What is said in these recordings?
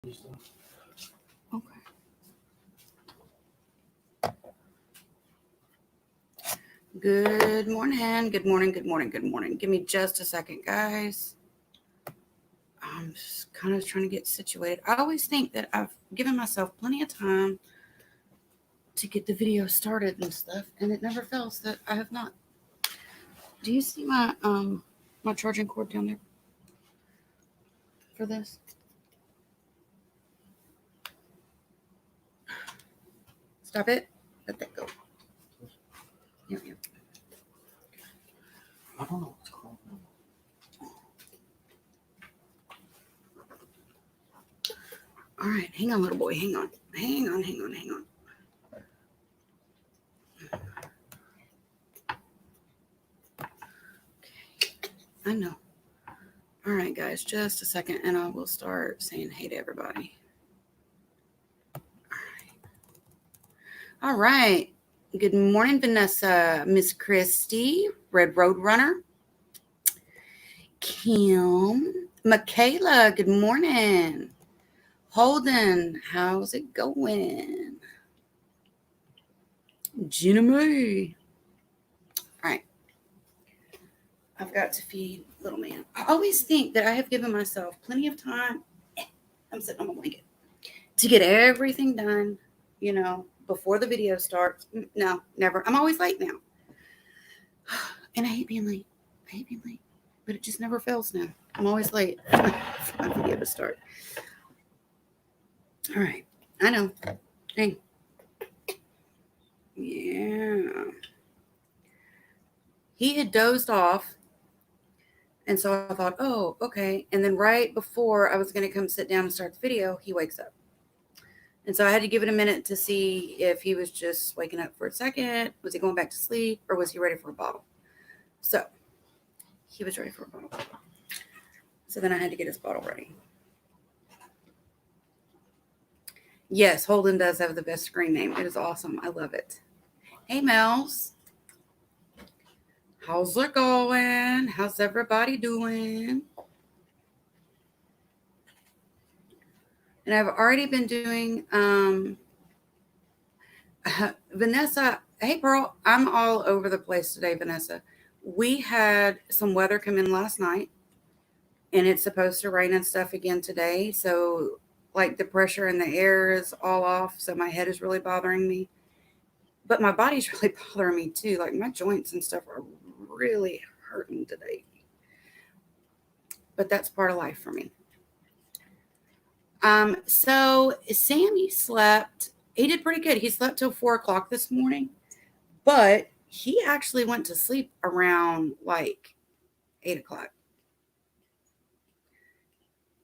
Okay. Good morning. Good morning. Good morning. Good morning. Give me just a second, guys. I'm just kind of trying to get situated. I always think that I've given myself plenty of time to get the video started and stuff, and it never fails that I have not. Do you see my charging cord down there for this? Stop it. Let that go. Yep, yep. I don't know what's called. All right, hang on, little boy. Hang on. Hang on. I know. All right, guys, just a second, and I will start saying hey to everybody. All right. Good morning, Vanessa, Miss Christy, Red Road Runner, Kim, Michaela, good morning. Holden, how's it going? Gina May. All right. I've got to feed little man. I always think that I have given myself plenty of time. I'm sitting on my blanket to get everything done, before the video starts. No, never. I'm always late now. And I hate being late. But it just never fails now. I'm always late for my video to start. All right. I know. Hey. Yeah. He had dozed off. And so I thought, oh, okay. And then right before I was going to come sit down and start the video, he wakes up. And so I had to give it a minute to see if he was just waking up for a second. Was he going back to sleep, or was he ready for a bottle? So he was ready for a bottle. So then I had to get his bottle ready. Yes, Holden does have the best screen name. It is awesome. I love it. Hey, Mels. How's it going? How's everybody doing? And I've already been doing Vanessa. Hey, Pearl. I'm all over the place today, Vanessa. We had some weather come in last night, and it's supposed to rain and stuff again today. So, like, the pressure in the air is all off, so my head is really bothering me. But my body's really bothering me too. Like, my joints and stuff are really hurting today. But that's part of life for me. So Sammy slept. He did pretty good. He slept till 4 o'clock this morning, but he actually went to sleep around like 8 o'clock.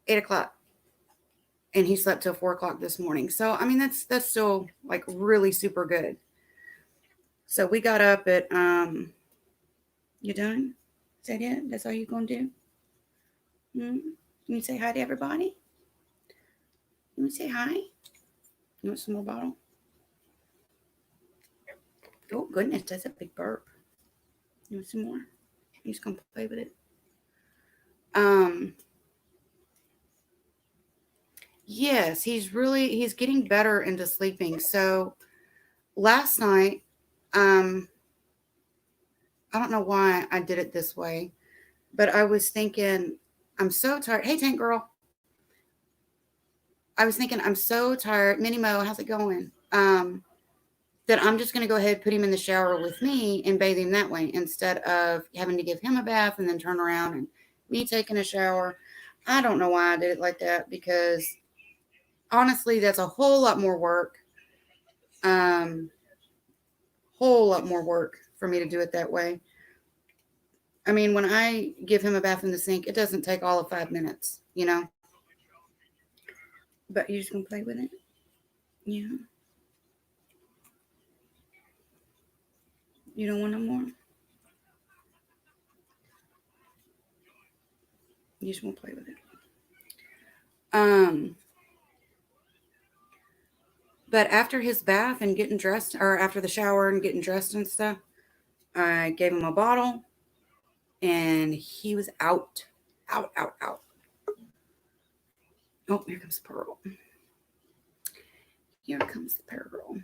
8 o'clock. And he slept till 4 o'clock this morning. So I mean that's still like really super good. So we got up at you done? Is that it? That's all you gonna do? Can you say hi to everybody? You want to say hi? You want some more bottle? Oh goodness, that's a big burp. You want some more? You just gonna play with it? Yes, he's getting better into sleeping. So last night, I don't know why I did it this way, but I was thinking, I'm so tired. Hey, Tank Girl. I was thinking, I'm so tired. Minnie Mo, how's it going? That I'm just going to go ahead and put him in the shower with me and bathe him that way instead of having to give him a bath and then turn around and me taking a shower. I don't know why I did it like that, because honestly, that's a whole lot more work. Whole lot more work for me to do it that way. I mean, when I give him a bath in the sink, it doesn't take all of 5 minutes, But you're just going to play with it? Yeah. You don't want no more? You just want to play with it. But after his bath and getting dressed, or after the shower and getting dressed and stuff, I gave him a bottle, and he was out. Oh, here comes Pearl. Here comes the Pearl.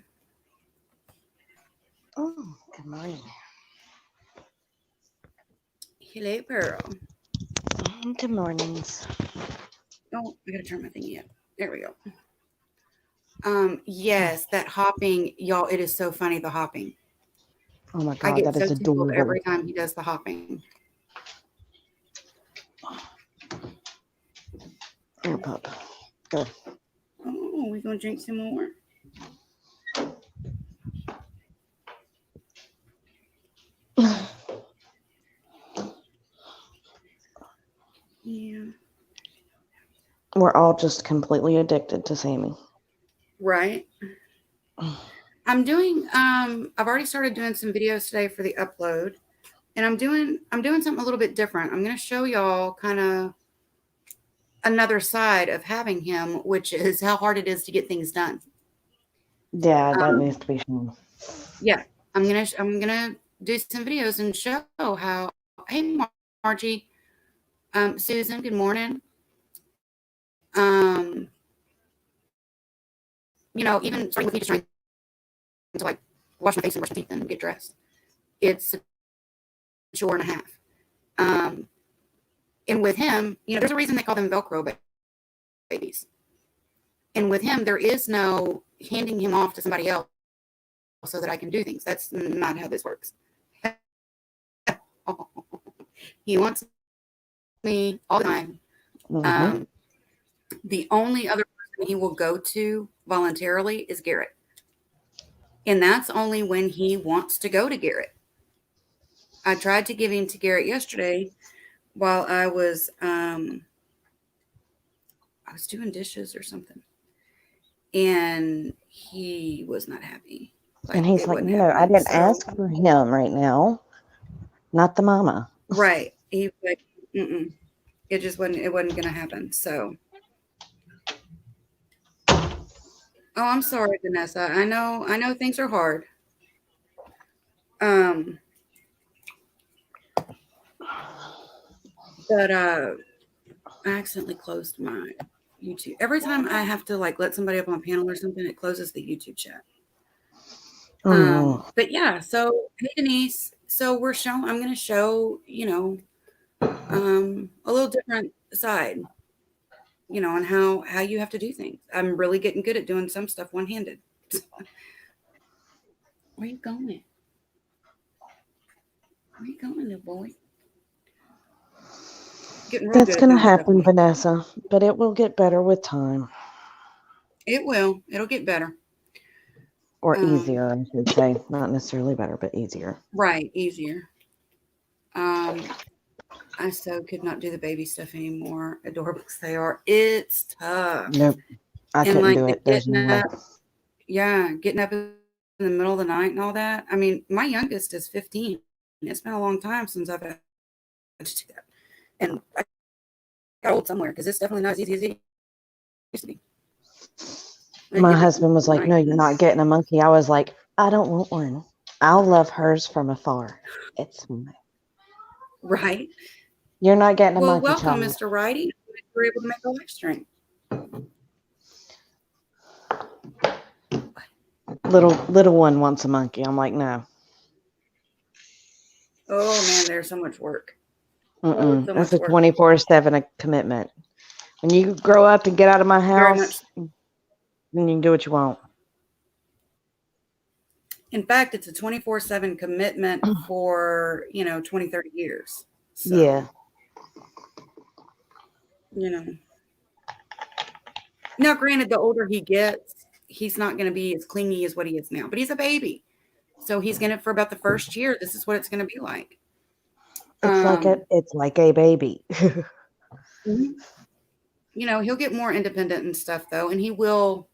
Oh, good morning. Hello, Pearl. Good mornings. Oh, I gotta turn my thingy up. There we go. Yes, that hopping, y'all, it is so funny, the hopping. Oh my I God, get that so is tickled every adorable. time he does the hopping. Here, pup. Go. Oh, we gonna drink some more? Yeah. We're all just completely addicted to Sammy. Right. I've already started doing some videos today for the upload. And I'm doing something a little bit different. I'm gonna show y'all kind of another side of having him, which is how hard it is to get things done. Yeah, that Um, needs to be shown. yeah, I'm gonna do some videos and show how. Hey, Margie, Susan, good morning. Um, even starting with me just trying to like wash my face and brush my teeth and get dressed. It's a chore and a half. Um, and with him, there's a reason they call them Velcro babies. And with him, there is no handing him off to somebody else so that I can do things. That's not how this works. He wants me all the time. Mm-hmm. Um, the only other person he will go to voluntarily is Garrett. And that's only when he wants to go to Garrett. I tried to give him to Garrett yesterday while I was doing dishes or something. And he was not happy. And Like he's it like, wasn't no, I happening. didn't So ask for him right now, not the mama. right. He was like, mm-mm. It wasn't gonna happen. So oh, I'm sorry, Vanessa. I know things are hard. Um, but I accidentally closed my YouTube. Every time I have to like let somebody up on a panel or something, it closes the YouTube chat. Oh, But yeah, so hey Denise. So I'm gonna show, a little different side, on how you have to do things. I'm really getting good at doing some stuff one-handed. Where you going? Where you going, little boy? Getting real that's good at going to doing stuff happen, one. Vanessa, but it will get better with time. It will. It'll get better. Or Um, easier, I should say. Not necessarily better, but easier. right, easier. Um, I so could not do the baby stuff anymore. Adorable as they are, it's tough. Nope, I And couldn't like do the it. There's getting no way. up, yeah, getting up in the middle of the night and all that. I mean, my youngest is 15. It's been a long time since I've had to do that, and I got old somewhere because it's definitely not as easy as it used to be. Like My getting up in husband the was middle of like, the no, night. you're not getting a monkey. I was like, I don't want one. I'll love hers from afar. It's fine. Right. You're not getting a Well, monkey, welcome, child. Mr. Righty. We were able to make a live stream. Little one wants a monkey. I'm like, no. Oh man, there's so much work. Oh, Mm-mm. so That's much a work. 24/7 commitment. When you grow up and get out of my Very much. house, then you can do what you want. In fact, it's a 24/7 commitment for, 20, 30 years. So, Yeah. you know. Now, granted, the older he gets, he's not going to be as clingy as what he is now, but he's a baby. So he's going to, for about the first year, this is what it's going to be like. Um, It's like a baby. mhm. He'll get more independent and stuff though, and he will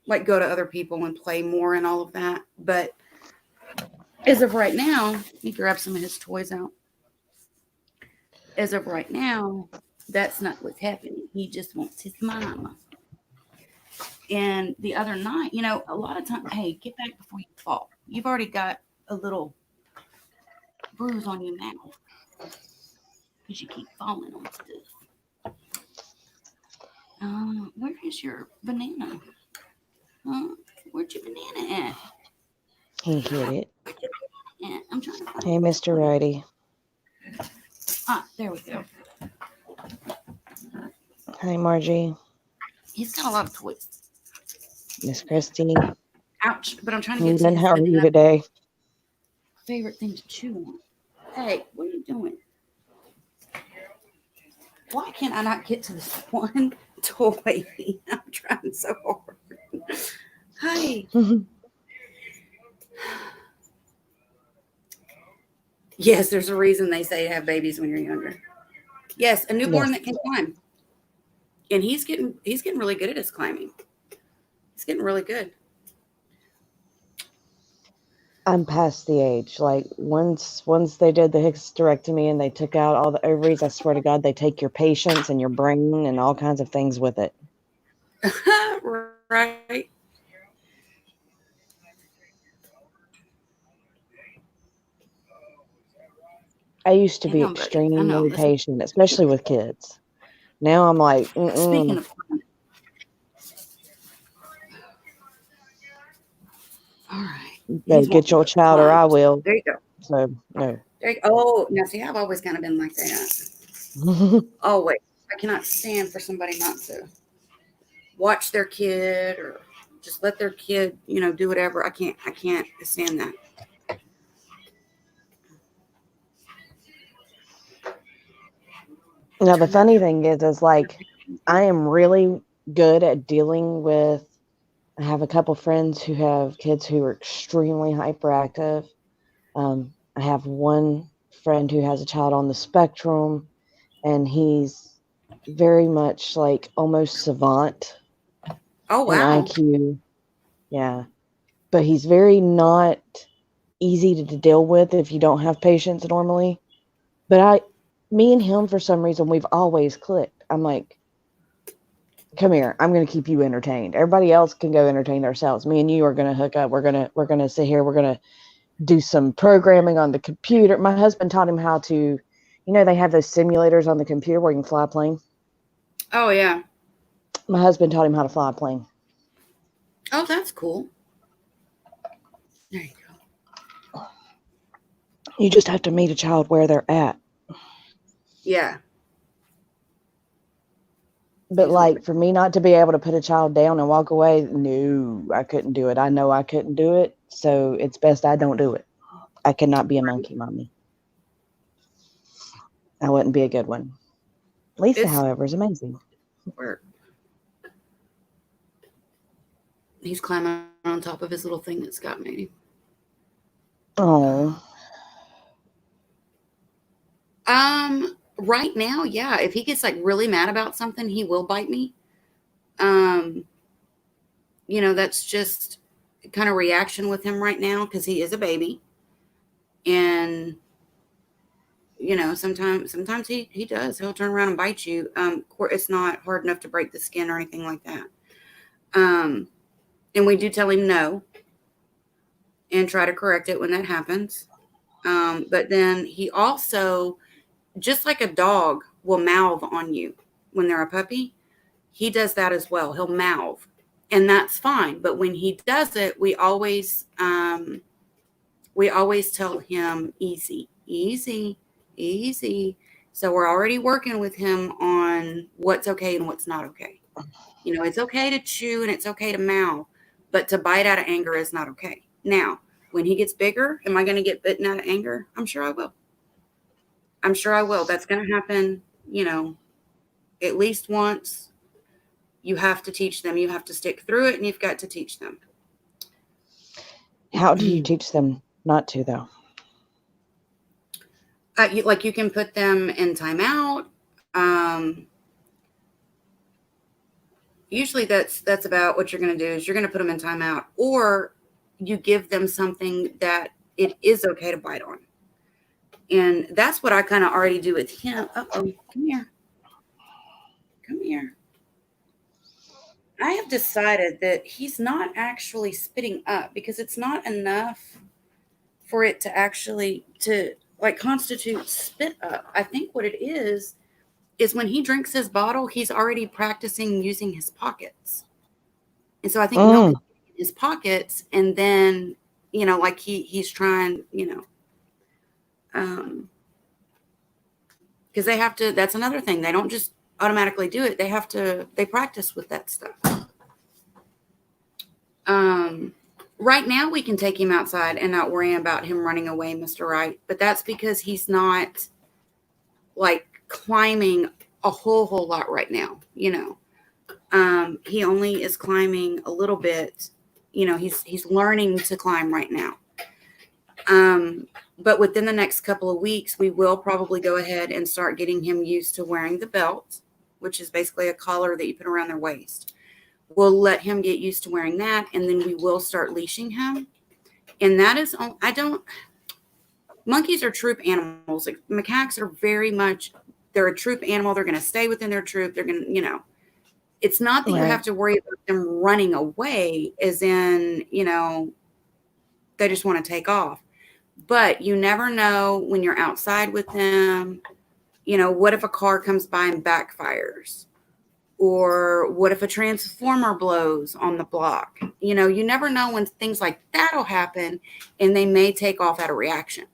like go to other people and play more and all of that. But as of right now, he grab some of his toys out. As of right now, that's not what's happening. He just wants his mama. And the other night, a lot of times, hey, get back before you fall. You've already got a little bruise on your mouth because you keep falling on stuff. Where is your banana? Huh? Where'd your banana at? He hit it. I'm trying to find Hey, it. Mr. Righty. There we go. Hi, Margie. He's got a lot of toys. Miss Christie. Ouch! But I'm trying to get to Eden, his how are you banana today? favorite thing to chew on. Hey, what are you doing? Why can't I not get to this one toy? I'm trying so hard. Hi. Yes, there's a reason they say to have babies when you're younger. Yes, a newborn Yes. that can climb. And he's getting really good at his climbing. He's getting really good. I'm past the age. Like once they did the hysterectomy and they took out all the ovaries, I swear to God, they take your patience and your brain and all kinds of things with it. Right. I used to Hang be on, buddy. I know. extremely Listen. patient, especially with kids. Now I'm like, Speaking mm-mm. of, all right, Better he's get wanting your to child or climb. I will. There you go. So no. There you go. Oh, now see, I've always kind of been like that. Always. I cannot stand for somebody not to watch their kid or just let their kid, do whatever. I can't stand that. Now the Turn that funny down. thing is like I am really good at dealing with. I have a couple friends who have kids who are extremely hyperactive. I have one friend who has a child on the spectrum, and he's very much like almost savant Oh in wow. IQ. Yeah, but he's very not easy to deal with if you don't have patience normally. But me and him, for some reason, we've always clicked. I'm like, come here, I'm going to keep you entertained. Everybody else can go entertain themselves. Me and you are going to hook up. We're going to sit here. We're going to do some programming on the computer. My husband taught him how to, they have those simulators on the computer where you can fly a plane. Oh yeah. My husband taught him how to fly a plane. Oh, that's cool. There you go. You just have to meet a child where they're at. Yeah. But He's really like for me not to be able to put a child down and walk away, no, I couldn't do it. I know I couldn't do it, so it's best I don't do it. I cannot be a monkey mommy. I wouldn't be a good one. Lisa, it's however, is amazing. work. He's climbing on top of his little thing that Scott made him. Oh, Right now, yeah. If he gets like really mad about something, he will bite me. Um, that's just kind of reaction with him right now because he is a baby, and sometimes he does. He'll turn around and bite you. It's not hard enough to break the skin or anything like that. And we do tell him no and try to correct it when that happens. But then he also, just like a dog will mouth on you when they're a puppy, he does that as well. He'll mouth, and that's fine. But when he does it, we always tell him easy, easy, easy. So we're already working with him on what's okay and what's not okay. It's okay to chew and it's okay to mouth, but to bite out of anger is not okay. Now, when he gets bigger, am I going to get bitten out of anger? I'm sure I will. I'm sure I will. That's going to happen, you know, at least once. You have to teach them. You have to stick through it and you've got to teach them. how do you teach them not to though? You can put them in timeout. Um, Usually that's about what you're going to do is you're going to put them in timeout, or you give them something that it is okay to bite on. And that's what I kind of already do with him. Uh-oh, come here. Come here. I have decided that he's not actually spitting up because it's not enough for it to actually to like constitute spit up. I think what it is is when he drinks his bottle, he's already practicing using his pockets. And so I think milk is in his pockets, and then, like he's trying, because they have to, that's another thing. They don't just automatically do it. They practice with that stuff. Right now we can take him outside and not worry about him running away, Mr. Wright, but that's because he's not like climbing a whole lot right now. He only is climbing a little bit. He's learning to climb right now. But within the next couple of weeks, we will probably go ahead and start getting him used to wearing the belt, which is basically a collar that you put around their waist. We'll let him get used to wearing that, and then we will start leashing him. And that is, monkeys are troop animals. Like, macaques are very much, they're a troop animal. They're going to stay within their troop. They're going to, it's not that you have to worry about them running away, as in, they just want to take off. But you never know when you're outside with them. What if a car comes by and backfires? Or what if a transformer blows on the block? You never know when things like that will happen, and they may take off out of reaction.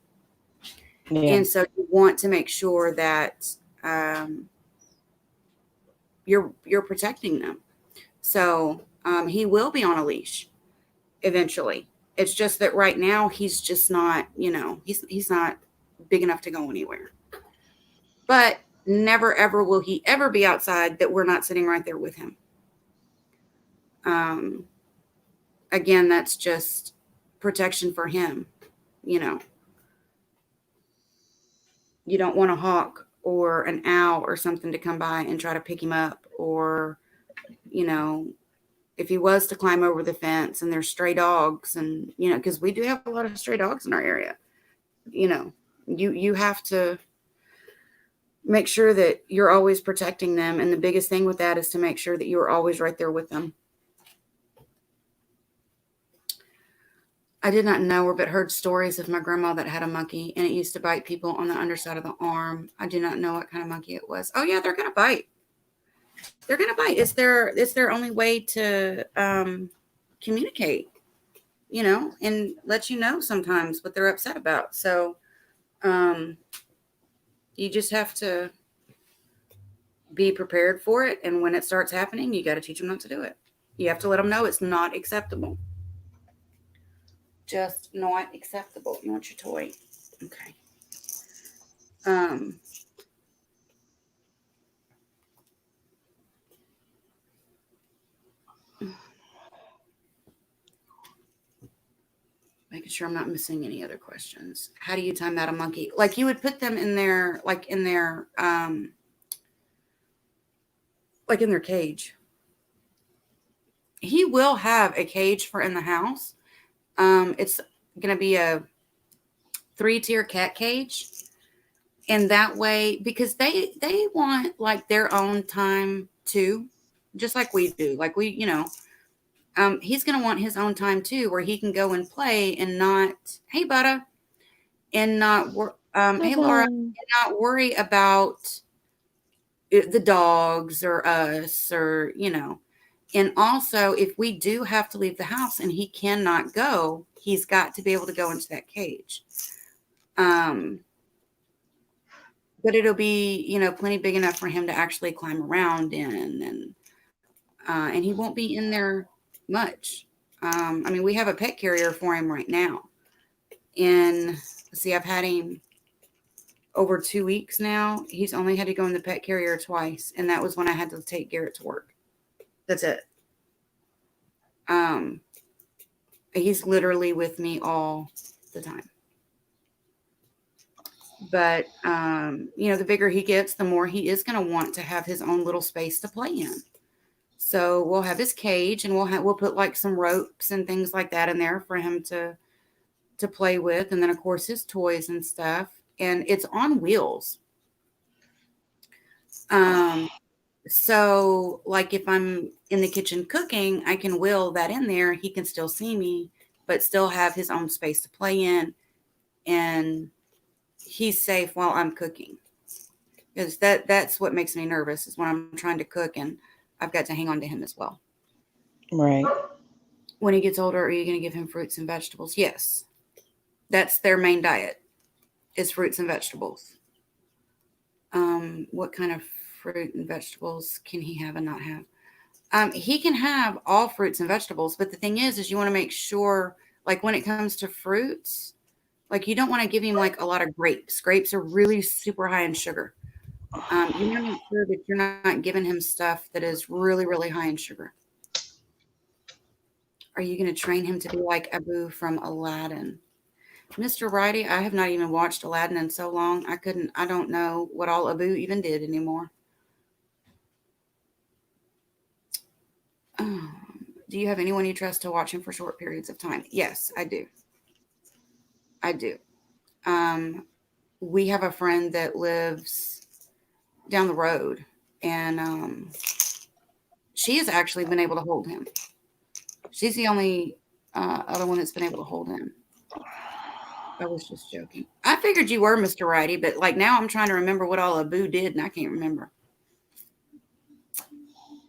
Yeah. And so you want to make sure that you're protecting them. So he will be on a leash eventually. It's just that right now he's just not, he's not big enough to go anywhere. But never, ever will he ever be outside that we're not sitting right there with him. Again, that's just protection for him. You don't want a hawk or an owl or something to come by and try to pick him up, or, if he was to climb over the fence and there's stray dogs, and, because we do have a lot of stray dogs in our area, you have to make sure that you're always protecting them. And the biggest thing with that is to make sure that you're always right there with them. I did not know but heard stories of my grandma that had a monkey, and it used to bite people on the underside of the arm. I do not know what kind of monkey it was. Oh yeah, they're going to bite. They're going to bite. It's their only way to communicate, and let you know sometimes what they're upset about. So you just have to be prepared for it. And when it starts happening, you got to teach them not to do it. You have to let them know it's not acceptable. Just not acceptable. You want your toy. Okay. Making sure I'm not missing any other questions. How do you time out a monkey? Like, you would put them in their, like in their cage. He will have a cage for in the house. It's going to be a 3-tier cat cage. And that way, because they want like their own time too, just like we do. Like we, he's going to want his own time too, where he can go and play and not, hey, Butta, and not, hey, Laura, and not worry about the dogs or us, or, And also, if we do have to leave the house and he cannot go, he's got to be able to go into that cage. But it'll be, plenty big enough for him to actually climb around in, and he won't be in there much. We have a pet carrier for him right now. And let's see, I've had him over 2 weeks now. He's only had to go in the pet carrier twice, and that was when I had to take Garrett to work. That's it. He's literally with me all the time. But, the bigger he gets, the more he is going to want to have his own little space to play in. So we'll have his cage, and we'll put like some ropes and things like that in there for him to play with. And then of course his toys and stuff, and it's on wheels. So like if I'm in the kitchen cooking, I can wheel that in there. He can still see me, but still have his own space to play in. And he's safe while I'm cooking. because that's what makes me nervous is when I'm trying to cook and I've got to hang on to him as well. Right. When he gets older, are you going to give him fruits and vegetables? Yes. That's their main diet is fruits and vegetables. What kind of fruit and vegetables can he have and not have? He can have all fruits and vegetables, but the thing is you want to make sure, like when it comes to fruits, like you don't want to give him like a lot of grapes. Grapes are really super high in sugar. You want to make sure that you're not giving him stuff that is really, really high in sugar. Are you going to train him to be like Abu from Aladdin? Mr. Righty, I have not even watched Aladdin in so long. I don't know what all Abu even did anymore. Um, do you have anyone you trust to watch him for short periods of time? Yes, I do. I do. Um, we have a friend that lives down the road, and she has actually been able to hold him. She's the only other one that's been able to hold him. I was just joking. I figured you were Mr. Righty, but like now I'm trying to remember what all Abu did, and I can't remember.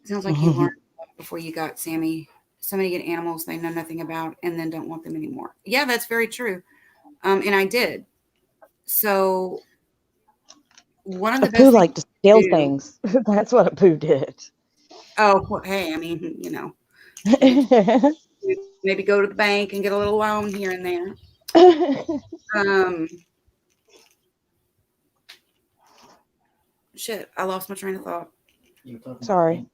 Sounds like you learned before you got Sammy. So many get animals they know nothing about and then don't want them anymore. Yeah, that's very true. And I did. So one of the Apu best things liked to steal to do. things. That's what Apu did. Oh, well, hey, I mean, maybe go to the bank and get a little loan here and there. Um, shit, I lost my train of thought. Sorry.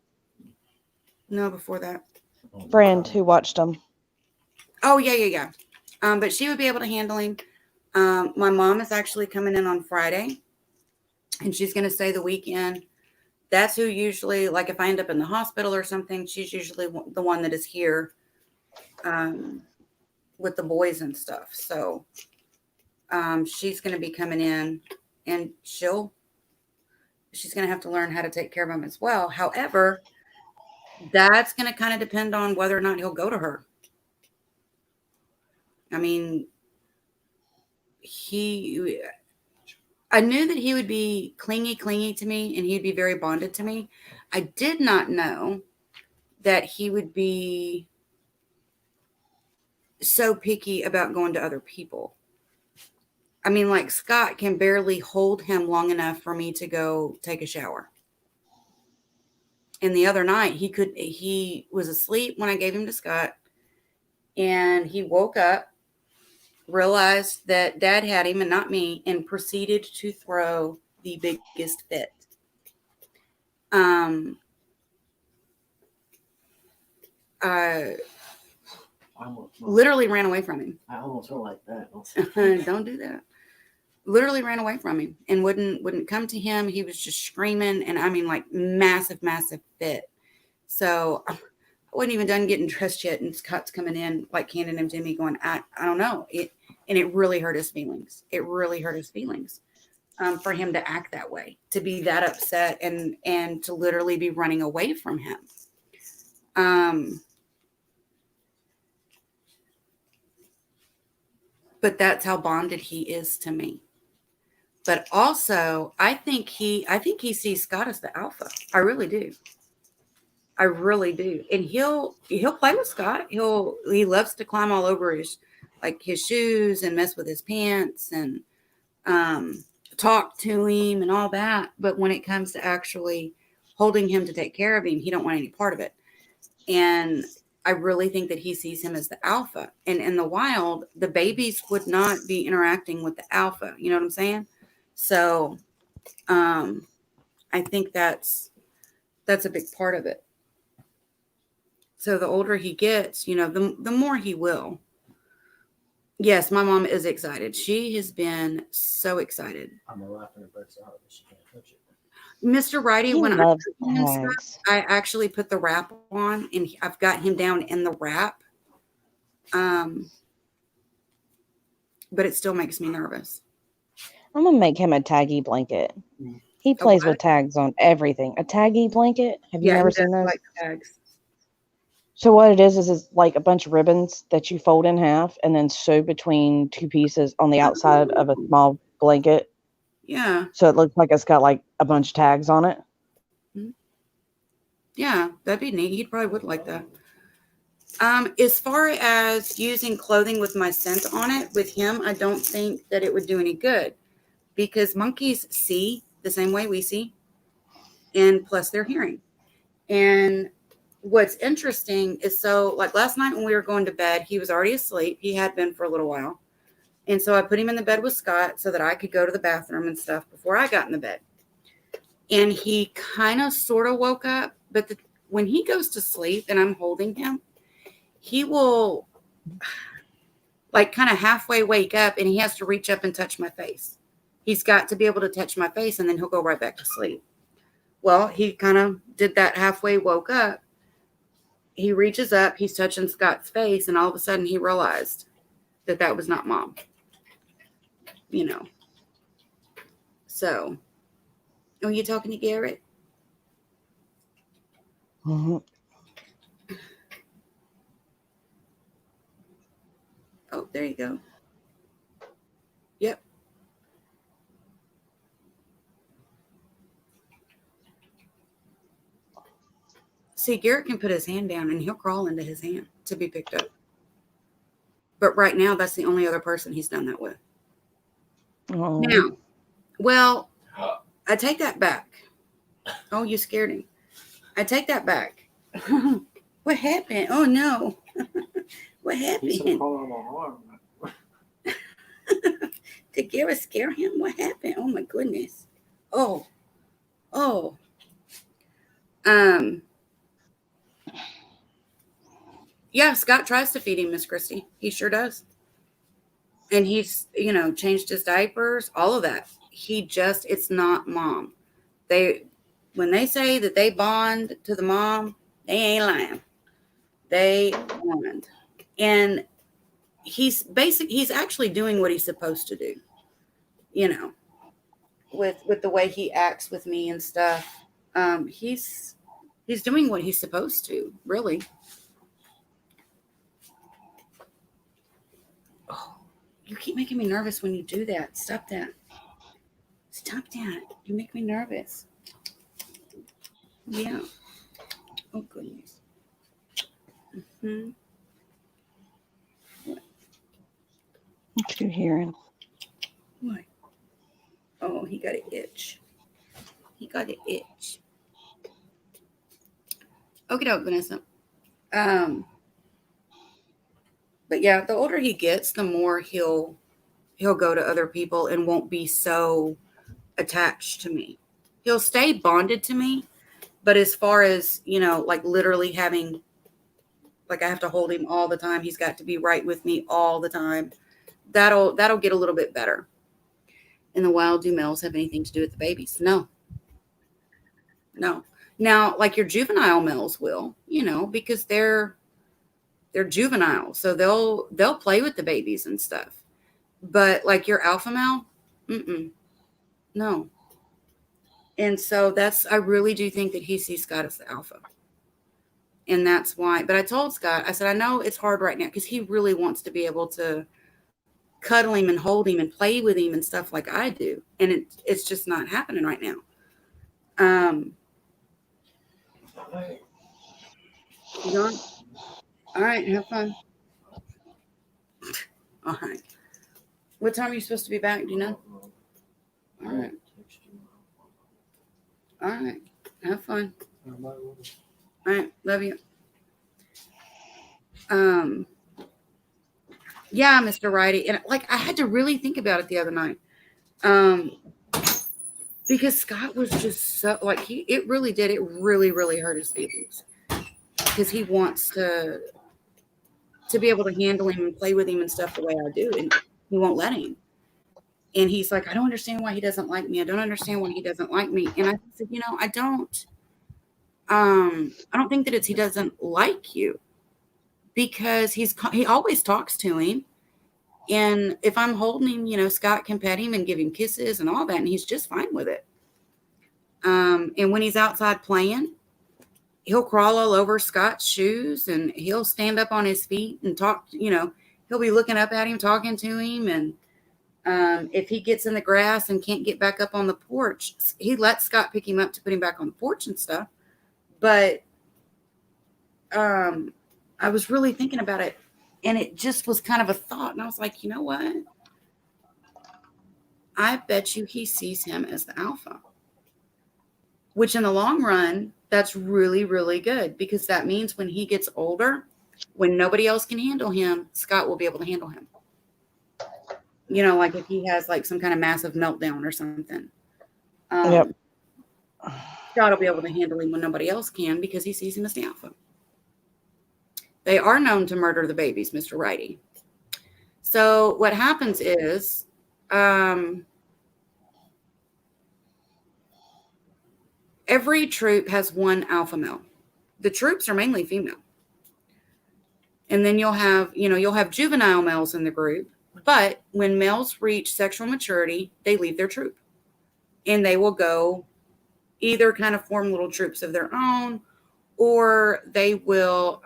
No, before that. Friend who watched them. Oh, yeah. But she would be able to handle him. My mom is actually coming in on Friday, and she's going to stay the weekend. That's who usually, like if I end up in the hospital or something, she's usually the one that is here with the boys and stuff. So she's going to be coming in, and she's going to have to learn how to take care of him as well. However, that's going to kind of depend on whether or not he'll go to her. I mean, I knew that he would be clingy to me, and he'd be very bonded to me. I did not know that he would be so picky about going to other people. I mean, like Scott can barely hold him long enough for me to go take a shower. And the other night he was asleep when I gave him to Scott, and he woke up, realized that Dad had him and not me, and proceeded to throw the biggest fit. I literally ran away from him. I almost feel like that. Don't do that. Literally ran away from him and wouldn't come to him. He was just screaming, and I mean like massive fit. So I wasn't even done getting dressed yet, and Scott's coming in like handing him to me, going, I don't know it, and it really hurt his feelings. It really hurt his feelings for him to act that way, to be that upset, and to literally be running away from him. But that's how bonded he is to me. But also, I think he sees Scott as the alpha. I really do. I really do. And he'll play with Scott. He loves to climb all over his shoes and mess with his pants and talk to him and all that. But when it comes to actually holding him to take care of him, he don't want any part of it. And I really think that he sees him as the alpha. And in the wild, the babies would not be interacting with the alpha. You know what I'm saying? So I think that's a big part of it. So the older he gets, the more he will. Yes, my mom is excited. She has been so excited. I'm gonna laugh when it breaks out, but she can't touch it. Mr. Righty, He when loves I tags. I actually put the wrap on, and I've got him down in the wrap. But it still makes me nervous. I'm gonna make him a taggy blanket. He plays with tags on everything. A taggy blanket. Have you never seen those? Like tags. So what it is it's like a bunch of ribbons that you fold in half and then sew between two pieces on the outside of a small blanket. Yeah. So it looks like it's got like a bunch of tags on it. Yeah, that'd be neat. He probably would like that. As far as using clothing with my scent on it, with him, I don't think that it would do any good because monkeys see the same way we see, and plus their hearing. And what's interesting is so, like last night when we were going to bed, he was already asleep. He had been for a little while. And so I put him in the bed with Scott so that I could go to the bathroom and stuff before I got in the bed. And he kind of sort of woke up, but when he goes to sleep and I'm holding him, he will like kind of halfway wake up and he has to reach up and touch my face. He's got to be able to touch my face and then he'll go right back to sleep. Well, he kind of did that halfway, woke up. He reaches up, he's touching Scott's face, and all of a sudden he realized that that was not Mom. You know. So, are you talking to Garrett? Mm-hmm. Oh, there you go. Yep. See, Garrett can put his hand down and he'll crawl into his hand to be picked up. But right now, that's the only other person he's done that with. Oh. Now, well, I take that back. Oh, you scared him. I take that back. What happened? Oh, no. What He's so happened? cold on my arm. Did Garrett scare him? What happened? Oh, my goodness. Oh. Oh. Yeah, Scott tries to feed him, Miss Christie. He sure does. And he's, changed his diapers, all of that. It's not Mom. When they say that they bond to the mom, they ain't lying. They bond. And he's actually doing what he's supposed to do, with the way he acts with me and stuff. He's doing what he's supposed to, really. Oh, you keep making me nervous when you do that. Stop that. Stop that. You make me nervous. Yeah. Oh, goodness. Mm-hmm. What you hearing? What? Oh, he got an itch. He got an itch. Okie doke, Vanessa. But yeah, the older he gets, the more he'll go to other people and won't be so attached to me. He'll stay bonded to me, but as far as, like literally having, like I have to hold him all the time. He's got to be right with me all the time. That'll get a little bit better. In the wild, do males have anything to do with the babies? No. Now, like your juvenile males will, because they're juvenile, so they'll play with the babies and stuff. But like your alpha male, no. And so I really do think that he sees Scott as the alpha. And that's why, but I told Scott, I said, I know it's hard right now because he really wants to be able to cuddle him and hold him and play with him and stuff like I do. And it's just not happening right now. You going? All right, have fun. All right. What time are you supposed to be back? Do you know? All right. All right. Have fun. All right. Love you. Yeah, Mr. Righty. And like I had to really think about it the other night. Because Scott was just so like it really, really hurt his feelings. Because he wants to be able to handle him and play with him and stuff the way I do, and he won't let him. And he's like, I don't understand why he doesn't like me. I don't understand why he doesn't like me. And I said, I don't think that it's he doesn't like you, because he always talks to him. And if I'm holding him, Scott can pet him and give him kisses and all that, and he's just fine with it. And when he's outside playing, he'll crawl all over Scott's shoes and he'll stand up on his feet and talk, he'll be looking up at him, talking to him. And If he gets in the grass and can't get back up on the porch, he lets Scott pick him up to put him back on the porch and stuff. But I was really thinking about it, and it just was kind of a thought. And I was like, you know what? I bet you he sees him as the alpha, which in the long run, that's really, really good, because that means when he gets older, when nobody else can handle him, Scott will be able to handle him. Like if he has like some kind of massive meltdown or something. Yep. Scott will be able to handle him when nobody else can, because he sees him as the alpha. They are known to murder the babies, Mr. Righty. So what happens is, every troop has one alpha male. The troops are mainly female. And then you'll have juvenile males in the group. But when males reach sexual maturity, they leave their troop. And they will go either kind of form little troops of their own, or they will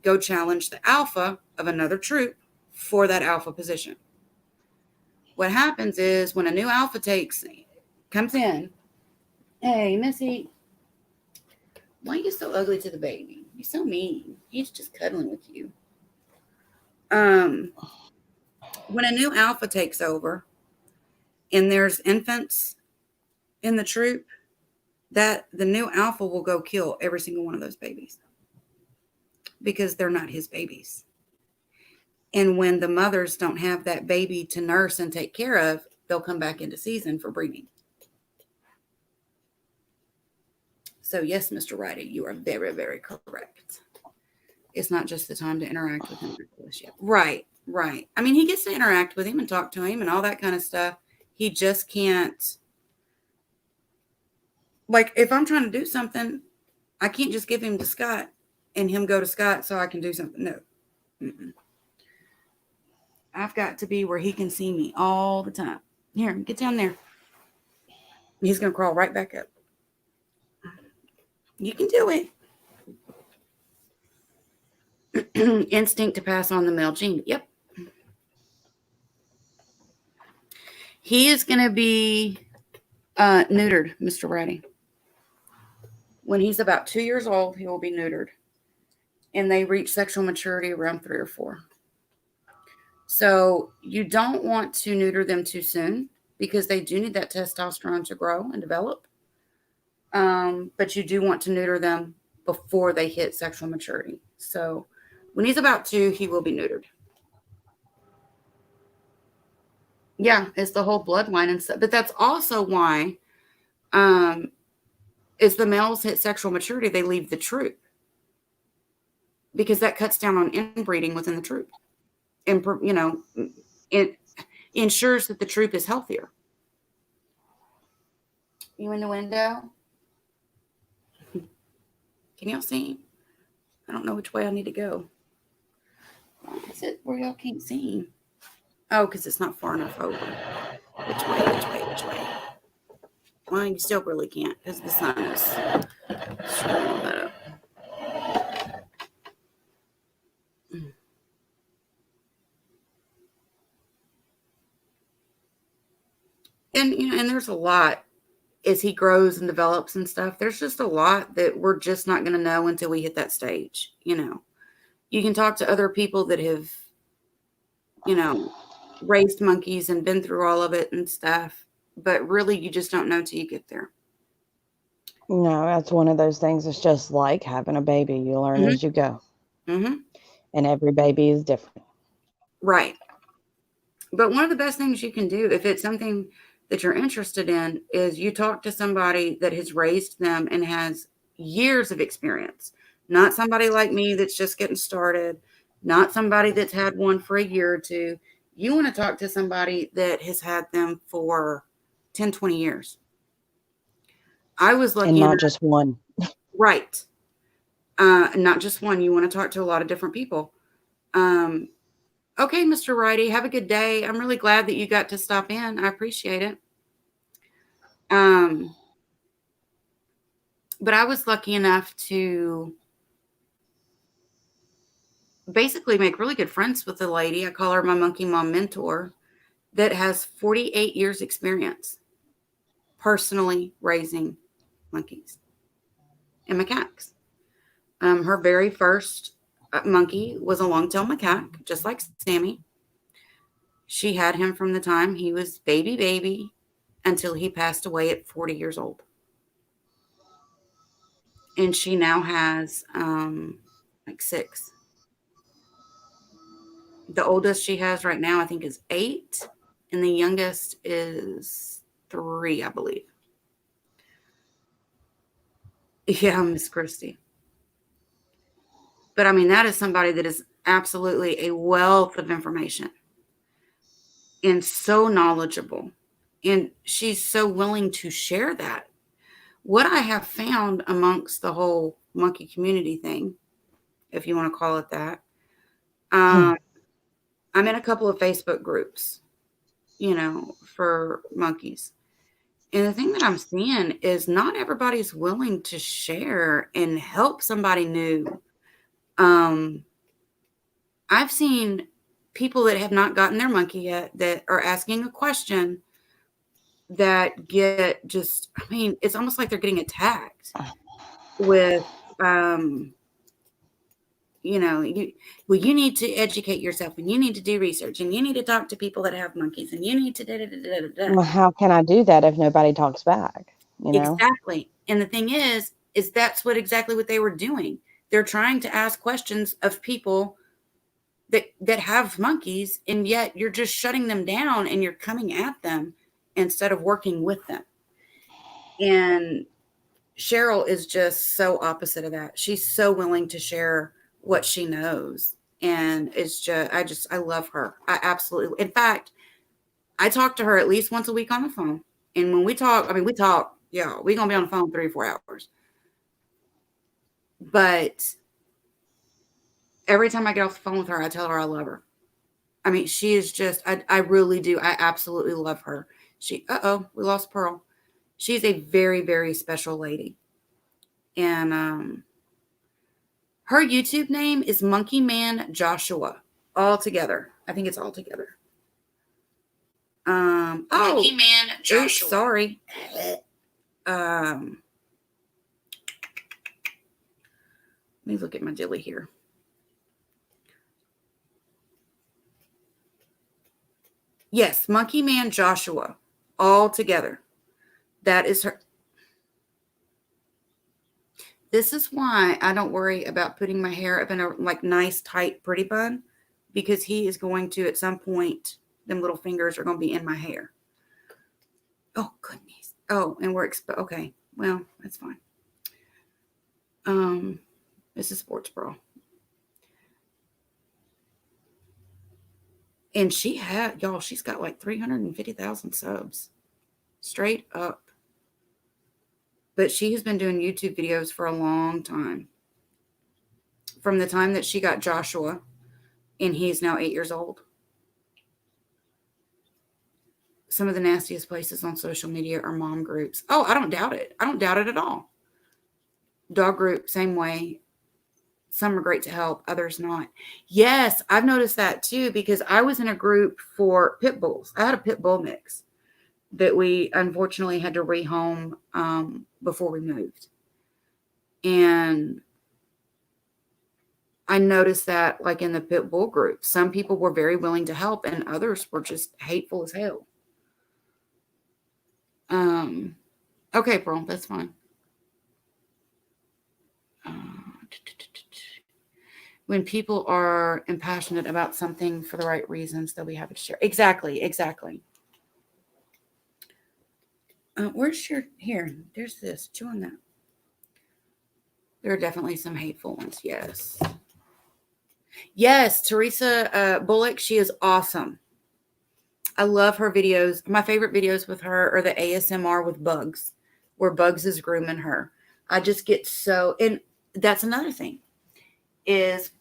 go challenge the alpha of another troop for that alpha position. What happens is when a new alpha comes in, hey, Missy, why are you so ugly to the baby? You're so mean. He's just cuddling with you. When a new alpha takes over and there's infants in the troop, that the new alpha will go kill every single one of those babies, because they're not his babies. And when the mothers don't have that baby to nurse and take care of, they'll come back into season for breeding. So yes, Mr. Righty, you are very, very correct. It's not just the time to interact with him. Right. I mean, he gets to interact with him and talk to him and all that kind of stuff. He just can't. Like, if I'm trying to do something, I can't just give him to Scott and him go to Scott so I can do something. No. Mm-mm. I've got to be where he can see me all the time. Here, get down there. He's going to crawl right back up. You can do it. Instinct to pass on the male gene. Yep. He is going to be neutered, Mr. Righty. When he's about 2 years old, he will be neutered. And they reach sexual maturity around 3 or 4. So you don't want to neuter them too soon, because they do need that testosterone to grow and develop. But you do want to neuter them before they hit sexual maturity. So when he's about 2, he will be neutered. Yeah, it's the whole bloodline and stuff. But that's also why, as the males hit sexual maturity, they leave the troop, because that cuts down on inbreeding within the troop. And, it ensures that the troop is healthier. You in the window? Can y'all see? I don't know which way I need to go. Why is it where y'all can't see? Oh, because it's not far enough over. Which way? Well, you still really can't, because the sun is screwing all that up. And there's a lot as he grows and develops and stuff. There's just a lot that we're just not going to know until we hit that stage. You can talk to other people that have, raised monkeys and been through all of it and stuff, but really you just don't know till you get there. No, that's one of those things. It's just like having a baby. You learn as you go. Mm-hmm. And every baby is different. Right. But one of the best things you can do, if it's something that you're interested in, is you talk to somebody that has raised them and has years of experience. Not somebody like me that's just getting started. Not somebody that's had one for a year or two. You want to talk to somebody that has had them for 10, 20 years. I was lucky. And not just one. Right. Not just one. You want to talk to a lot of different people. Okay, Mr. Righty, have a good day. I'm really glad that you got to stop in. I appreciate it. But I was lucky enough to basically make really good friends with the lady. I call her my monkey mom mentor. that has 48 years experience personally raising monkeys and macaques. Her very first monkey was a long-tailed macaque, just like Sammy. She had him from the time he was baby until he passed away at 40 years old. And she now has like 6. The oldest she has right now, I think, is 8, and the youngest is 3, I believe. Yeah, Miss Christie. But I mean, that is somebody that is absolutely a wealth of information and so knowledgeable. And she's so willing to share that. What I have found amongst the whole monkey community thing, if you want to call it that, I'm in a couple of Facebook groups, for monkeys. And the thing that I'm seeing is not everybody's willing to share and help somebody new. I've seen people that have not gotten their monkey yet that are asking a question that get just, I mean, it's almost like they're getting attacked with, you need to educate yourself and you need to do research and you need to talk to people that have monkeys and you need to Well, how can I do that if nobody talks back? Exactly. And the thing is that's exactly what they were doing. They're trying to ask questions of people that have monkeys, and yet you're just shutting them down and you're coming at them instead of working with them. And Cheryl is just so opposite of that. She's so willing to share what she knows. And it's just, I love her. I absolutely, in fact, I talk to her at least once a week on the phone. And when we talk, we're going to be on the phone 3 or 4 hours. But every time I get off the phone with her, I tell her I love her. I mean, she is just, I really do. I absolutely love her. We lost Pearl. She's a very, very special lady. And her YouTube name is Monkey Man Joshua. All together. I think it's all together. Monkey Man Joshua. Oops, sorry. Let me look at my dilly here. Yes, Monkey Man Joshua. All together. That is her. This is why I don't worry about putting my hair up in a nice, tight, pretty bun, because he is going to, at some point, them little fingers are going to be in my hair. Oh, goodness. Oh, and we're okay. Well, that's fine. This is Sports Bra. And she's got 350,000 subs. Straight up. But she has been doing YouTube videos for a long time. From the time that she got Joshua, and he's now 8 years old. Some of the nastiest places on social media are mom groups. Oh, I don't doubt it. I don't doubt it at all. Dog group, same way. Some are great to help, others not. Yes, I've noticed that too, because I was in a group for pit bulls. I had a pit bull mix that we unfortunately had to rehome before we moved. And I noticed that in the pit bull group, some people were very willing to help and others were just hateful as hell. Okay, Pearl, that's fine. When people are impassionate about something for the right reasons, they'll be happy to share. Exactly. Where's your here? There's this. Chew on that. There are definitely some hateful ones. Yes, Teresa Bullock. She is awesome. I love her videos. My favorite videos with her are the ASMR with Bugs, where Bugs is grooming her. I just get so, and that's another thing, is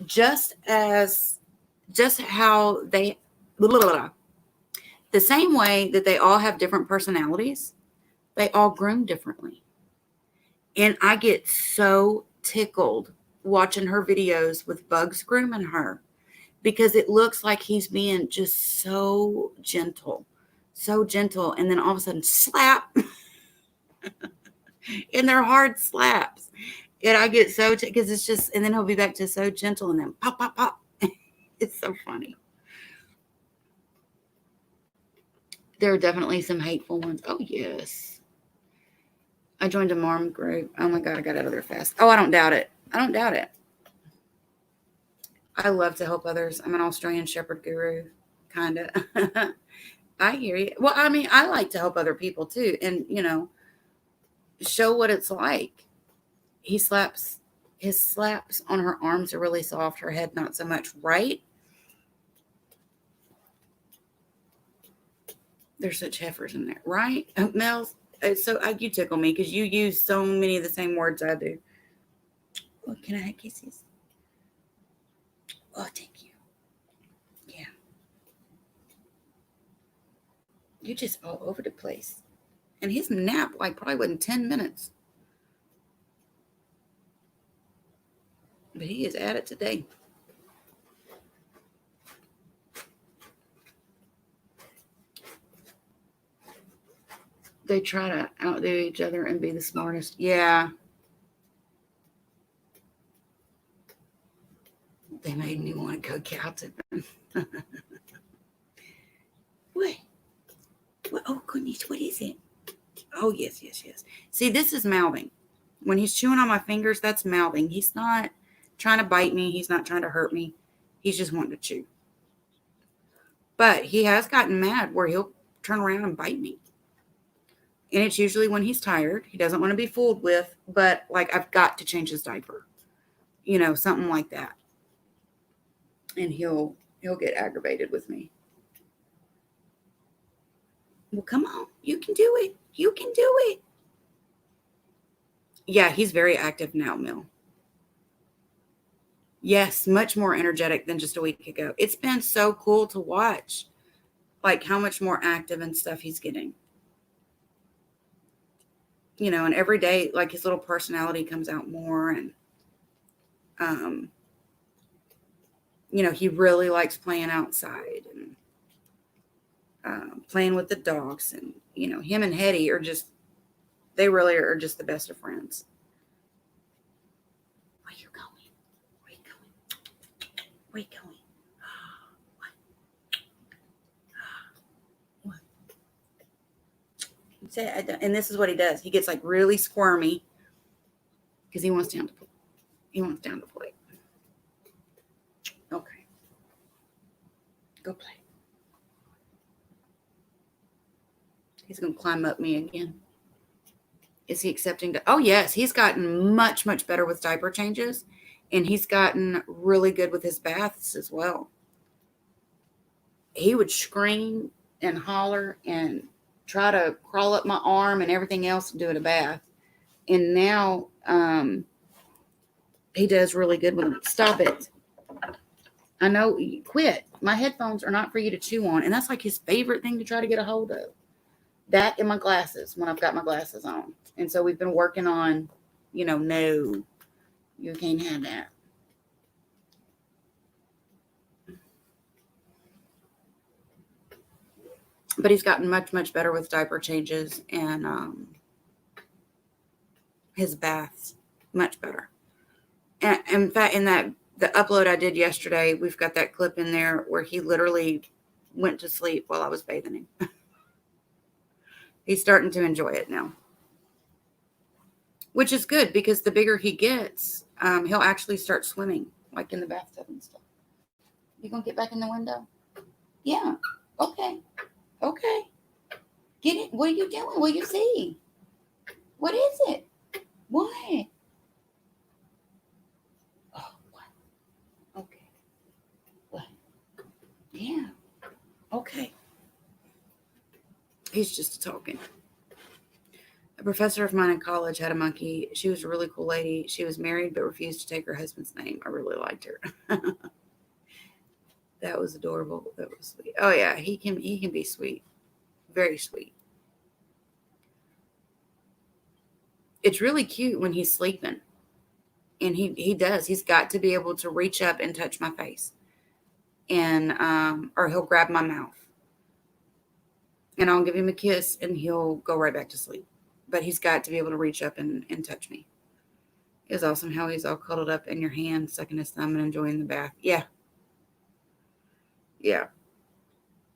just how they, the same way that they all have different personalities, they all groom differently. And I get so tickled watching her videos with Bugs grooming her, because it looks like he's being just so gentle. So gentle. And then all of a sudden, slap. And they're hard slaps. And I get so, because it's just, and then he'll be back to so gentle and then pop, pop, pop. It's so funny. There are definitely some hateful ones. Oh, yes. I joined a mom group. Oh, my God, I got out of there fast. Oh, I don't doubt it. I don't doubt it. I love to help others. I'm an Australian Shepherd guru, kind of. I hear you. Well, I mean, I like to help other people, too. And, you know, show what it's like. His slaps on her arms are really soft. Her head, not so much. Right? There's such heifers in there, right? Mel's, so you tickle me because you use so many of the same words I do. Oh, can I have kisses? Oh, thank you. Yeah. You're just all over the place. And his nap, like, probably wasn't 10 minutes. But he is at it today. They try to outdo each other and be the smartest. Yeah. They made me want to go cow to them. What? What? Oh, goodness. What is it? Oh, yes, yes, yes. See, this is mouthing. When he's chewing on my fingers, that's mouthing. He's not trying to bite me. He's not trying to hurt me. He's just wanting to chew. But he has gotten mad where he'll turn around and bite me. And it's usually when he's tired. He doesn't want to be fooled with, but like I've got to change his diaper. You know, something like that. And he'll get aggravated with me. Well, come on. You can do it. You can do it. Yeah, he's very active now, Mill. Yes, much more energetic than just a week ago. It's been so cool to watch, like how much more active and stuff he's getting. You know, and every day, like his little personality comes out more, and you know, he really likes playing outside and playing with the dogs, and you know, him and Hetty are just, they really are just the best of friends. Where you going? Where you going? Where you going? What? And this is what he does. He gets like really squirmy because he wants down to play. He wants down to play. Okay. Go play. He's going to climb up me again. Is he accepting? Oh, yes. He's gotten much, much better with diaper changes. And he's gotten really good with his baths as well. He would scream and holler and try to crawl up my arm and everything else to do in a bath. And now he does really good with them. Stop it. I know. Quit. My headphones are not for you to chew on. And that's like his favorite thing to try to get a hold of. That and my glasses when I've got my glasses on. And so we've been working on, you know, no, you can't have that. But he's gotten much, much better with diaper changes and his baths. Much better. And in fact, in the upload I did yesterday, we've got that clip in there where he literally went to sleep while I was bathing him. He's starting to enjoy it now. Which is good because the bigger he gets, he'll actually start swimming, like in the bathtub and stuff. You gonna get back in the window? Yeah. Okay. Okay. Get it. What are you doing? What do you see? What is it? What? Oh, what? Okay. What? Yeah. Okay. He's just talking. A professor of mine in college had a monkey. She was a really cool lady. She was married but refused to take her husband's name. I really liked her. That was adorable. That was sweet. Oh yeah, he can be sweet. Very sweet. It's really cute when he's sleeping. And he does. He's got to be able to reach up and touch my face. and or he'll grab my mouth, and I'll give him a kiss, and he'll go right back to sleep. But he's got to be able to reach up and touch me. It was awesome how he's all cuddled up in your hand, sucking his thumb and enjoying the bath. Yeah. Yeah.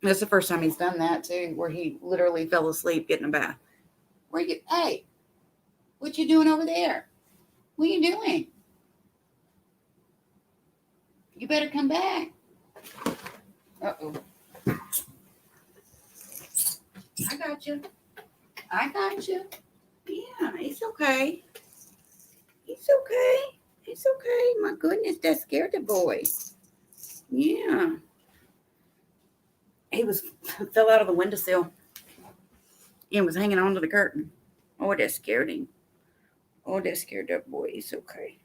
That's the first time he's done that too, where he literally fell asleep getting a bath. Hey, what you doing over there? What you doing? You better come back. Uh-oh. I got you. I got you. Yeah, it's okay. It's okay. It's okay. My goodness, that scared the boy. Yeah. He fell out of the windowsill and was hanging onto the curtain. Oh, that scared him. Oh, that scared that boy. It's okay.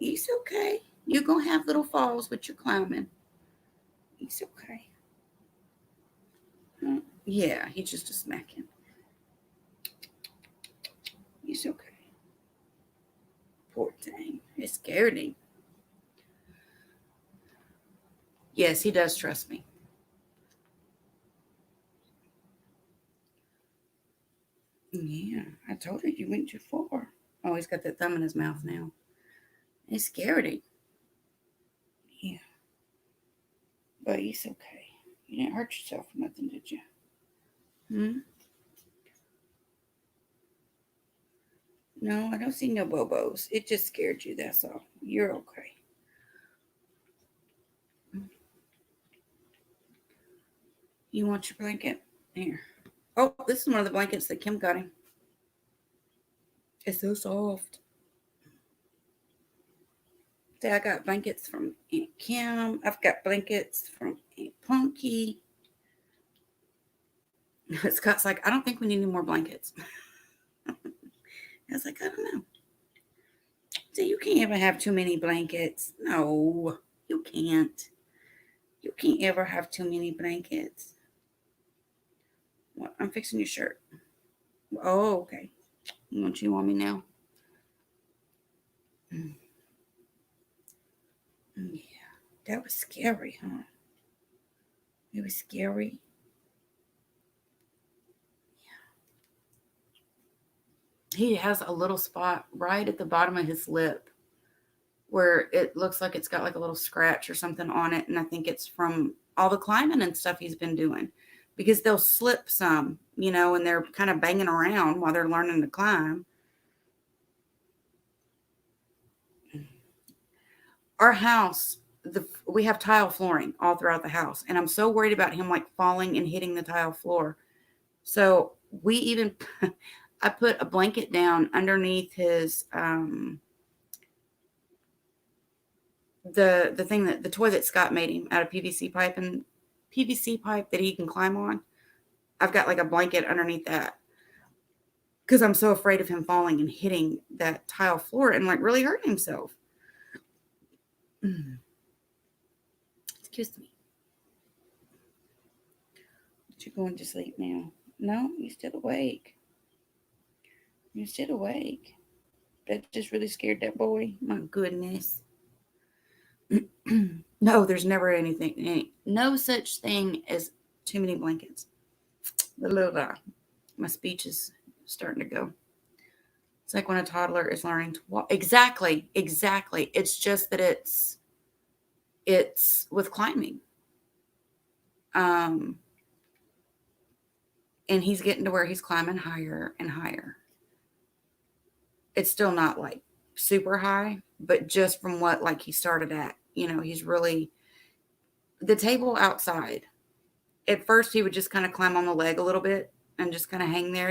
It's okay. You're going to have little falls with your climbing. It's okay. Yeah, he's just a smacking. It's okay. Poor thing. It scared him. Yes, he does trust me. Yeah, I told her you went too far. Oh, he's got that thumb in his mouth now. It scared him. Yeah. But he's okay. You didn't hurt yourself or nothing, did you? Hmm? No, I don't see no bobos. It just scared you, that's all. You're okay. You want your blanket? Here. Oh, this is one of the blankets that Kim got him. It's so soft. See, I got blankets from Aunt Kim. I've got blankets from Aunt Punky. Scott's like, I don't think we need any more blankets. I was like, I don't know. So you can't ever have too many blankets. No, you can't. You can't ever have too many blankets. What? I'm fixing your shirt. Oh, okay. Don't you want me now? Yeah, that was scary, huh? It was scary. He has a little spot right at the bottom of his lip where it looks like it's got like a little scratch or something on it. And I think it's from all the climbing and stuff he's been doing, because they'll slip some, and they're kind of banging around while they're learning to climb. Our house, we have tile flooring all throughout the house. And I'm so worried about him like falling and hitting the tile floor. So I put a blanket down underneath his, the thing the toy that Scott made him out of PVC pipe that he can climb on. I've got like a blanket underneath that because I'm so afraid of him falling and hitting that tile floor and like really hurting himself. Excuse me. But you're going to sleep now. No, you're still awake. You're still awake. That just really scared that boy. My goodness. No, there's never no such thing as too many blankets. My speech is starting to go. It's like when a toddler is learning to walk. Exactly. It's just that it's with climbing. And he's getting to where he's climbing higher and higher. It's still not like super high, but just from what like he started at, he's really the table outside. At first he would just kind of climb on the leg a little bit and just kind of hang there,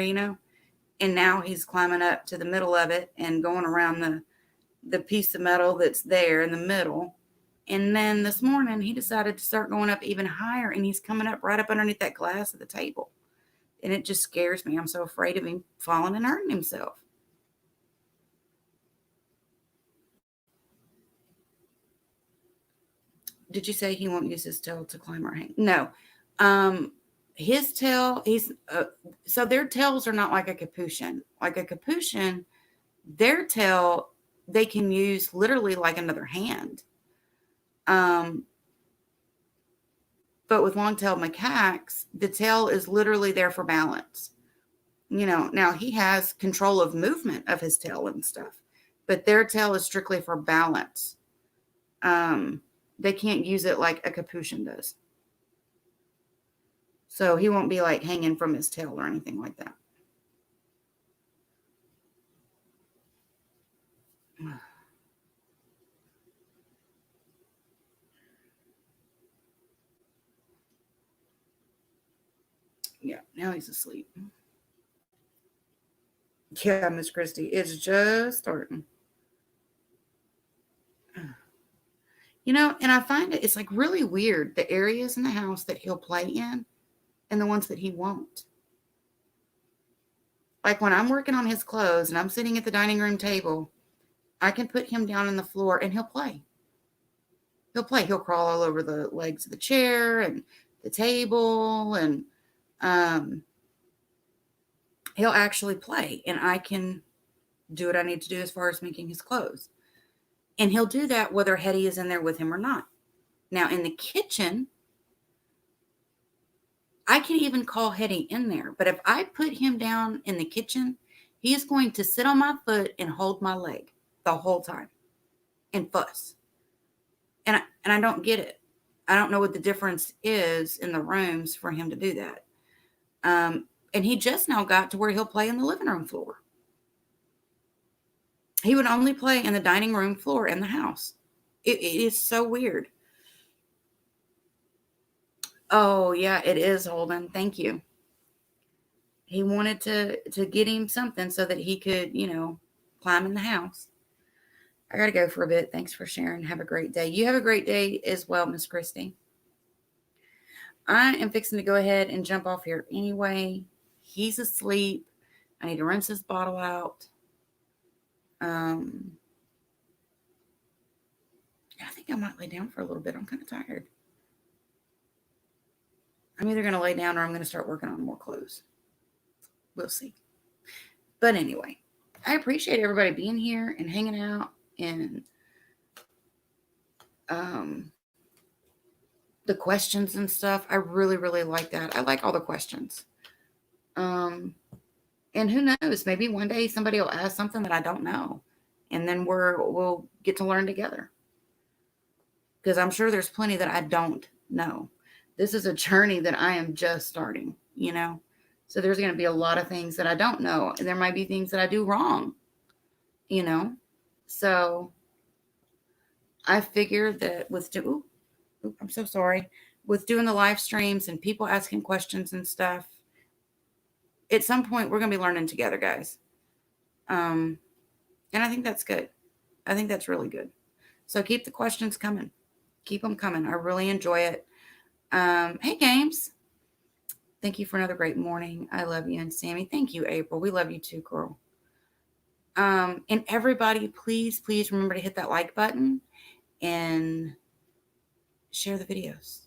and now he's climbing up to the middle of it and going around the piece of metal that's there in the middle. And then this morning he decided to start going up even higher, and he's coming up right up underneath that glass of the table. And it just scares me. I'm so afraid of him falling and hurting himself. Did you say he won't use his tail to climb or hang? No. His tail, so their tails are not like a capuchin. Like a capuchin, their tail, they can use literally like another hand. But with long-tailed macaques, the tail is literally there for balance. Now he has control of movement of his tail and stuff, but their tail is strictly for balance. They can't use it like a capuchin does. So he won't be like hanging from his tail or anything like that. Yeah, now he's asleep. Yeah, Miss Christie, it's just starting. And I find it's like really weird, the areas in the house that he'll play in and the ones that he won't. Like when I'm working on his clothes and I'm sitting at the dining room table, I can put him down on the floor and he'll play. He'll play. He'll crawl all over the legs of the chair and the table, and he'll actually play. And I can do what I need to do as far as making his clothes. And he'll do that whether Hetty is in there with him or not. Now, in the kitchen, I can even call Hetty in there. But if I put him down in the kitchen, he is going to sit on my foot and hold my leg the whole time and fuss. And I don't get it. I don't know what the difference is in the rooms for him to do that. And he just now got to where he'll play in the living room floor. He would only play in the dining room floor in the house. It is so weird. Oh, yeah, it is, Holden. Thank you. He wanted to get him something so that he could, climb in the house. I got to go for a bit. Thanks for sharing. Have a great day. You have a great day as well, Miss Christie. I am fixing to go ahead and jump off here anyway. He's asleep. I need to rinse this bottle out. I think I might lay down for a little bit. I'm kind of tired. I'm either going to lay down or I'm going to start working on more clothes. We'll see. But anyway, I appreciate everybody being here and hanging out and the questions and stuff. I really, really like that. I like all the questions. And who knows? Maybe one day somebody will ask something that I don't know, and then we'll get to learn together. Because I'm sure there's plenty that I don't know. This is a journey that I am just starting, So there's going to be a lot of things that I don't know. And there might be things that I do wrong, So I figured that I'm so sorry. With doing the live streams and people asking questions and stuff, at some point we're going to be learning together, guys. And I think that's good. I think that's really good. So keep the questions coming. Keep them coming. I really enjoy it. Hey, Games. Thank you for another great morning. I love you. And Sammy, thank you, April. We love you too, girl. And everybody, please, please remember to hit that like button and share the videos.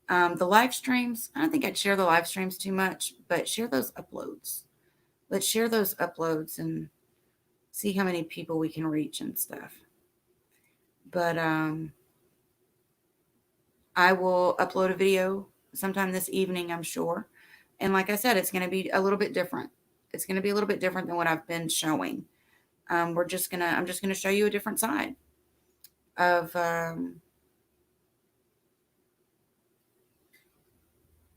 The live streams, I don't think I'd share the live streams too much, but share those uploads. Let's share those uploads and see how many people we can reach and stuff. But I will upload a video sometime this evening, I'm sure. And like I said, it's going to be a little bit different. It's going to be a little bit different than what I've been showing. I'm just going to show you a different side of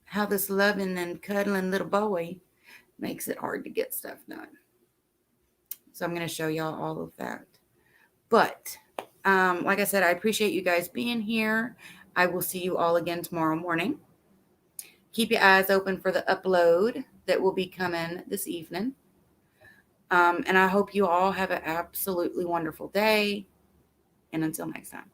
how this loving and cuddling little boy makes it hard to get stuff done. So I'm going to show y'all all of that. But like I said, I appreciate you guys being here. I will see you all again tomorrow morning. Keep your eyes open for the upload that will be coming this evening. And I hope you all have an absolutely wonderful day. And until next time.